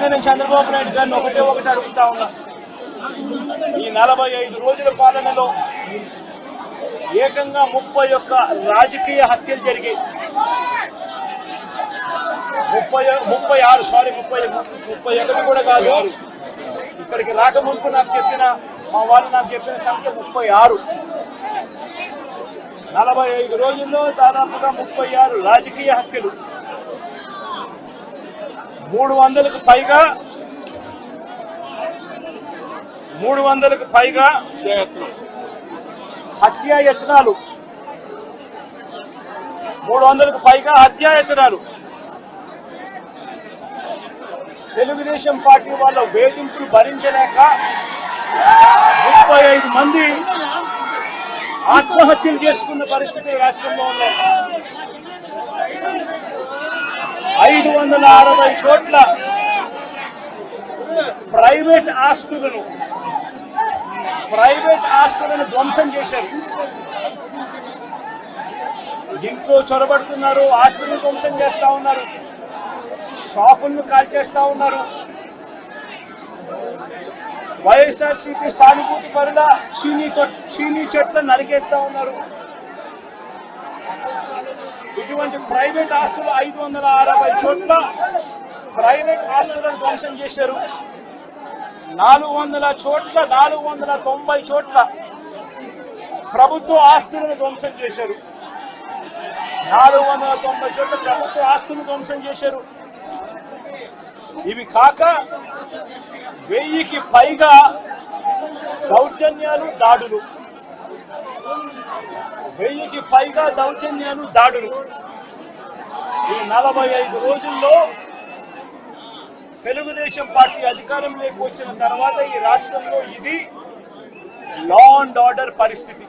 నేను చంద్రబాబు నాయుడు గారిని ఒకటి అడుగుతా ఉన్నా. ఈ 45 రోజుల పాలనలో ఏకంగా 31 రాజకీయ హత్యలు జరిగాయి. 31 కూడా కాదు. ఇక్కడికి రాకముందు మా వాళ్ళు నాకు చెప్పిన సంఖ్య 36. 45 రోజుల్లో దాదాపుగా 36 రాజకీయ హత్యలు, 300కు పైగా హత్యాయత్నాలు, 300కు పైగా హత్యాయత్నాలు. తెలుగుదేశం పార్టీ వాళ్ళ వేధింపులు భరించలేక 35 మంది ఆత్మహత్యలు చేసుకున్న పరిస్థితి రాష్ట్రంలో ఉన్నాయి. 560 చోట్ల ప్రైవేట్ ఆస్తులను ధ్వంసం చేశారు. ఇంట్లో చొరబడుతున్నారు, ఆస్తులను ధ్వంసం చేస్తా ఉన్నారు, షాపులను కాల్చేస్తా ఉన్నారు. వైఎస్ఆర్సీపీ సానుభూతి పరుల చీనీ చెట్లను నరికేస్తా ఉన్నారు. ఇటువంటి ప్రైవేట్ ఆస్తులు 560 చోట్ల ప్రైవేట్ ఆస్తులను ధ్వంసం చేశారు. 490 చోట్ల ప్రభుత్వ ఆస్తులను ధ్వంసం చేశారు. 490 చోట్ల ప్రభుత్వ ఆస్తులను ధ్వంసం చేశారు. ఇవి కాక 1000కి పైగా దౌర్జన్యాలు, దాడులు. 1000కి పైగా దౌర్జన్యాలు, దాడులు. ఈ 45 రోజుల్లో తెలుగుదేశం పార్టీ అధికారంలోకి వచ్చిన తర్వాత ఈ రాష్ట్రంలో ఇది లా అండ్ ఆర్డర్ పరిస్థితి.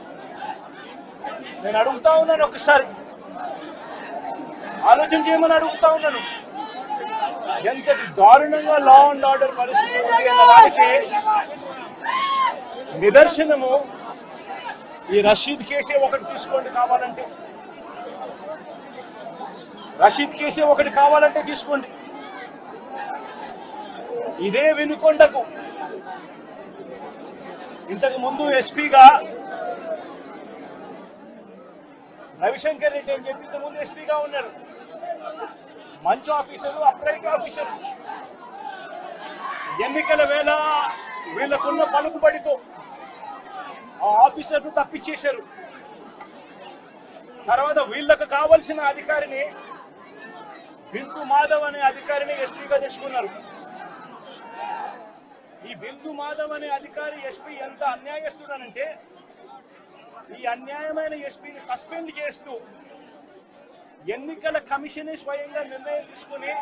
నేను అడుగుతా ఉన్నాను, ఒకసారి ఆలోచన చేయమని అడుగుతా ఉన్నాను. ఎంతటి దారుణంగా లా అండ్ ఆర్డర్ పరిస్థితి ఉంది అన్నదానికి నిదర్శనము ఈ రషీద్ కేసే ఒకటి తీసుకోండి. కావాలంటే రషీద్ కేసే ఒకటి కావాలంటే తీసుకోండి. ఇదే వినుకొండకు ఇంతకు ముందు ఎస్పీగా రవిశంకర్ రెడ్డి అని చెప్పి ఇంతకుముందు ఎస్పీగా ఉన్నారు. మంచి ఆఫీసరు, అప్రైట్ ఆఫీసరు. ఎన్నికల వేళ వీళ్ళకున్న పలుకుబడితో ఆ ఆఫీసర్ను తప్పించేశారు. తర్వాత వీళ్ళకు కావలసిన అధికారిని, బిందు మాధవ్ అనే అధికారిని ఎస్పీగా తెచ్చుకున్నారు. ఈ బిందు మాధవ్ అనే అధికారి ఎస్పీ ఎంత అన్యాయస్తుడనంటే, ఈ అన్యాయమైన ఎస్పీని సస్పెండ్ చేస్తూ ఎన్నికల కమిషనే స్వయంగా నిర్ణయం తీసుకుని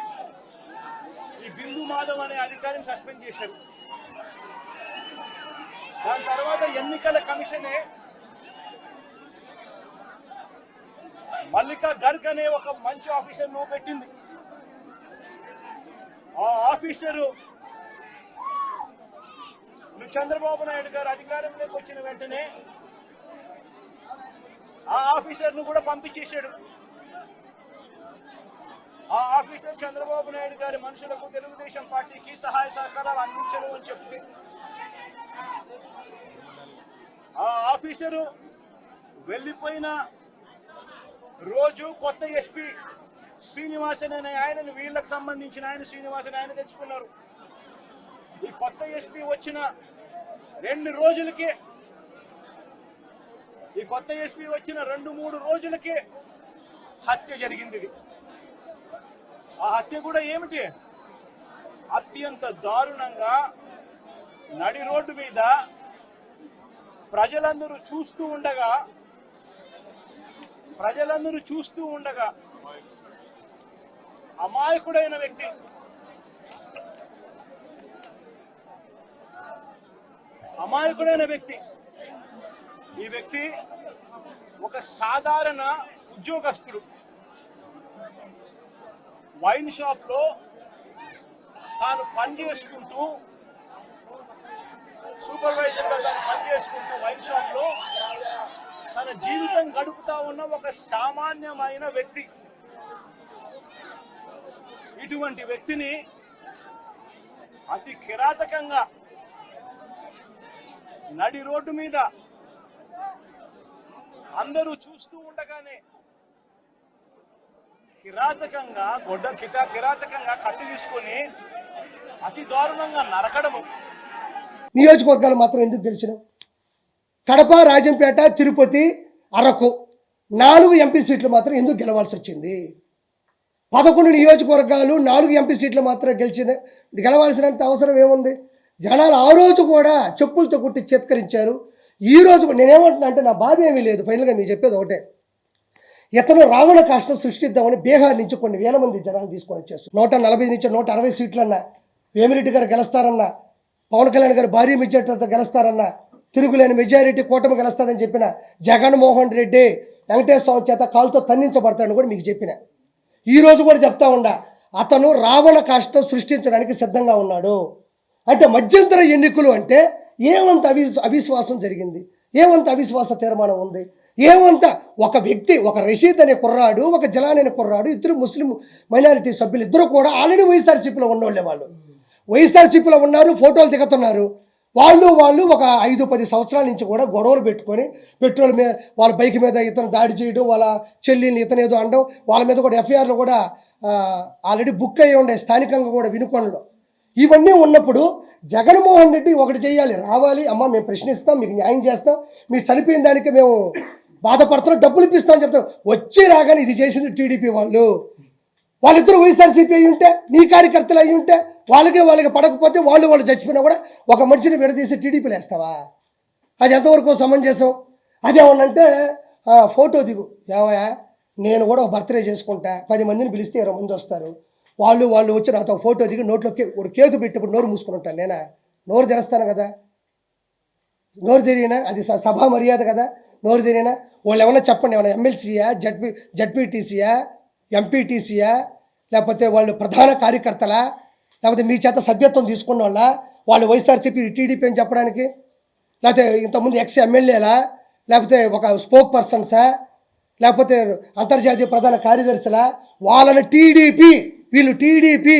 ఈ బిందు మాధవ్ అనే అధికారిని సస్పెండ్ చేశారు. దాని తర్వాత ఎన్నికల కమిషనే మల్లికా గర్గ్ అనే ఒక మంచి ఆఫీసర్ను పెట్టింది. ఆ ఆఫీసరు చంద్రబాబు నాయుడు గారు అధికారంలోకి వచ్చిన వెంటనే ఆ ఆఫీసర్ను కూడా పంపించేశాడు. ఆ ఆఫీసర్ చంద్రబాబు నాయుడు గారి మనుషులకు, తెలుగుదేశం పార్టీకి సహాయ సహకారాలు అందించను అని చెప్పి ఆ ఆఫీసరు వెళ్ళిపోయిన రోజు కొత్త ఎస్పీ శ్రీనివాసన్ అనే ఆయనను, వీళ్ళకు సంబంధించిన ఆయన శ్రీనివాసన్ ఆయన తెచ్చుకున్నారు. ఈ కొత్త ఎస్పీ వచ్చిన 2 రోజులకే, ఈ కొత్త ఎస్పీ వచ్చిన 2-3 రోజులకే హత్య జరిగింది. ఆ హత్య కూడా ఏమిటి? అత్యంత దారుణంగా నడి రోడ్డు మీద ప్రజలందరూ చూస్తూ ఉండగా అమాయకుడైన వ్యక్తి, ఈ వ్యక్తి ఒక సాధారణ ఉద్యోగస్తుడు. వైన్ షాప్ లో తాను పనిచేసుకుంటూ, సూపర్వైజర్ గా తాను పనిచేసుకుంటూ వైన్ షాప్ లో తన జీవితం గడుపుతా ఉన్న ఒక సామాన్యమైన వ్యక్తి. ఇటువంటి వ్యక్తిని అతి కిరాతకంగా నడి రోడ్డు మీద అందరూ చూస్తూ ఉండగానే కిరాతకంగా కత్తి తీసుకొని అతి దారుణంగా నరకడము. నియోజకవర్గాలు మాత్రం ఎందుకు గెలిచినావు? కడప, రాజంపేట, తిరుపతి, అరకు 4 ఎంపీ సీట్లు మాత్రం ఎందుకు గెలవాల్సి వచ్చింది? 11 నియోజకవర్గాలు 4 ఎంపీ సీట్లు మాత్రం గెలవాల్సినంత అవసరం ఏముంది? జనాలు ఆ రోజు కూడా చెప్పులతో కొట్టి చేత్కరించారు. ఈ రోజు నేనేమంటున్నా అంటే నా బాధ ఏమీ లేదు. ఫైనల్గా మీకు చెప్పేది ఒకటే, ఇతను రావణ కాష్టం సృష్టిద్దామని బీహార్ నుంచి కొన్ని వేల మంది జనాలు తీసుకొని వచ్చేస్తారు. 140 నుంచి 160 సీట్లన్నా వేమిరెడ్డి గారు గెలుస్తారన్నా, పవన్ కళ్యాణ్ గారు భారీ మెజారిటీతో గెలుస్తారన్నా, తిరుగులేని మెజారిటీ కూటమి గెలుస్తారని చెప్పిన జగన్మోహన్ రెడ్డి వెంకటేశ్వర స్వామి చేత కాలుతో తన్నించబడతాడని కూడా మీకు చెప్పిన. ఈరోజు కూడా చెప్తా ఉండా, అతను రావణ కాష్టం సృష్టించడానికి సిద్ధంగా ఉన్నాడు. అంటే మధ్యంతర ఎన్నికలు అంటే ఏమంత అవిశ్వాసం జరిగింది, ఏమంత అవిశ్వాస తీర్మానం ఉంది, ఏమంత ఒక వ్యక్తి, ఒక రషీద్ అనే కుర్రాడు, ఒక జలాన్ అనే కుర్రాడు, ఇద్దరు ముస్లిం మైనారిటీ సభ్యులు, ఇద్దరు కూడా ఆల్రెడీ వైఎస్ఆర్సీపీలో ఉన్నోళ్ళే. వాళ్ళు వైఎస్ఆర్సీపీలో ఉన్నారు, ఫోటోలు దిగుతున్నారు. వాళ్ళు ఒక 5-10 సంవత్సరాల నుంచి కూడా గొడవలు పెట్టుకొని పెట్రోల్ మీద వాళ్ళ బైక్ మీద ఇతను దాడి చేయడం, వాళ్ళ చెల్లిని ఇతను ఏదో అనడం, వాళ్ళ మీద కూడా ఎఫ్ఐఆర్లు కూడా ఆల్రెడీ బుక్ అయ్యి ఉండే స్థానికంగా కూడా వినుకొండలో. ఇవన్నీ ఉన్నప్పుడు జగన్మోహన్ రెడ్డి ఒకటి చేయాలి, రావాలి, అమ్మ మేము ప్రశ్నిస్తాం, మీకు న్యాయం చేస్తాం, మీరు చనిపోయిన దానికి మేము బాధపడుతున్నాం, డబ్బులు ఇప్పిస్తామని చెప్తాం. వచ్చి రాగానే ఇది చేసింది టీడీపీ వాళ్ళిద్దరూ వైఎస్ఆర్సీపీ అయ్యి ఉంటే, నీ కార్యకర్తలు అయ్యి ఉంటే, వాళ్ళకి పడకపోతే వాళ్ళు చచ్చిపోయినా కూడా ఒక మనిషిని విడదీసి టీడీపీలు వేస్తావా? అది ఎంతవరకు సమంజసం? అదేమన్నంటే ఫోటో దిగు, ఏవయా నేను కూడా ఒక బర్త్డే చేసుకుంటా, 10 మందిని పిలిస్తే 20 మంది వస్తారు, వాళ్ళు వచ్చి నాతో ఫోటో దిగి నోట్లో కేకు పెట్టినప్పుడు నోరు మూసుకొని ఉంటాను. నేనా నోరు తెరుస్తాను కదా? నోరు తెరిగినా అది సభా మర్యాద కదా? నోరు తెరిగినా వాళ్ళు ఏమన్నా చెప్పండి, ఏమన్నా ఎమ్మెల్సీయా, జడ్పీటీసీయా, ఎంపీటీసీయా, లేకపోతే వాళ్ళు ప్రధాన కార్యకర్తలా, లేకపోతే మీ చేత సభ్యత్వం తీసుకున్న వాళ్ళు వైఎస్ఆర్సీపీ టీడీపీ అని చెప్పడానికి, లేకపోతే ఇంతకుముందు ఎమ్మెల్యేలా, లేకపోతే ఒక స్పోక్ పర్సన్సా, లేకపోతే అంతర్జాతీయ ప్రధాన కార్యదర్శులా, వాళ్ళని వీళ్ళు టీడీపీ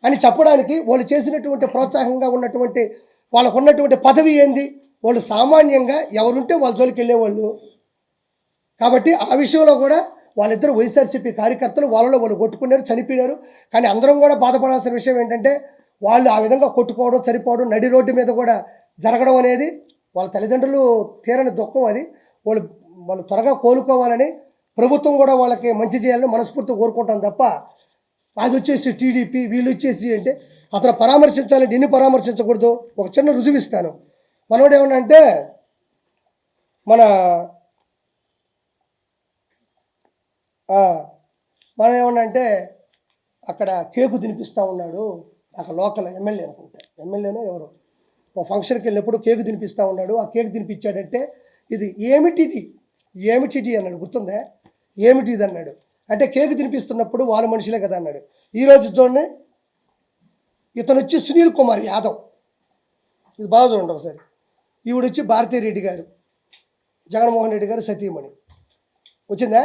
అని చెప్పడానికి వాళ్ళు చేసినటువంటి ప్రోత్సాహంగా ఉన్నటువంటి వాళ్ళకు ఉన్నటువంటి పదవి ఏంది? వాళ్ళు సామాన్యంగా ఎవరుంటే వాళ్ళ జోలికి వెళ్ళేవాళ్ళు. కాబట్టి ఆ విషయంలో కూడా వాళ్ళిద్దరు వైఎస్ఆర్సీపీ కార్యకర్తలు, వాళ్ళు కొట్టుకున్నారు, చనిపోయినారు. కానీ అందరం కూడా బాధపడాల్సిన విషయం ఏంటంటే, వాళ్ళు ఆ విధంగా కొట్టుకోవడం, చనిపోవడం, నడి రోడ్డు మీద కూడా జరగడం అనేది వాళ్ళ తల్లిదండ్రులు తీరని దుఃఖం. అది వాళ్ళు త్వరగా కోలుకోవాలని ప్రభుత్వం కూడా వాళ్ళకి మంచి చేయాలని మనస్ఫూర్తిగా కోరుకుంటాం తప్ప, అది వచ్చేసి టీడీపీ వీళ్ళు వచ్చేసి అంటే అతను పరామర్శించాలంటే ఎన్ని పరామర్శించకూడదు. ఒక చిన్న రుజువు ఇస్తాను. మనోడు ఏమన్నా అంటే మనం ఏమన్నా అంటే అక్కడ కేకు తినిపిస్తూ ఉన్నాడు, అక్కడ లోకల్ ఎమ్మెల్యే అనుకుంటా, ఎమ్మెల్యేనో ఎవరు, ఒక ఫంక్షన్కి వెళ్ళినప్పుడు కేకు తినిపిస్తూ ఉన్నాడు. ఆ కేకు తినిపించాడంటే ఇది ఏమిటి అన్నాడు, గుర్తుందా? ఏమిటిది అన్నాడు. అంటే కేకు తినిపిస్తున్నప్పుడు వాళ్ళ మనుషులే కదా అన్నాడు. ఈరోజు చూడండి, ఇతను వచ్చి సునీల్ కుమార్ యాదవ్, ఇది బాగా చూడండి ఒకసారి. ఈవిడ వచ్చి భారతీ రెడ్డి గారు, జగన్మోహన్ రెడ్డి గారు సతీమణి. వచ్చిందా?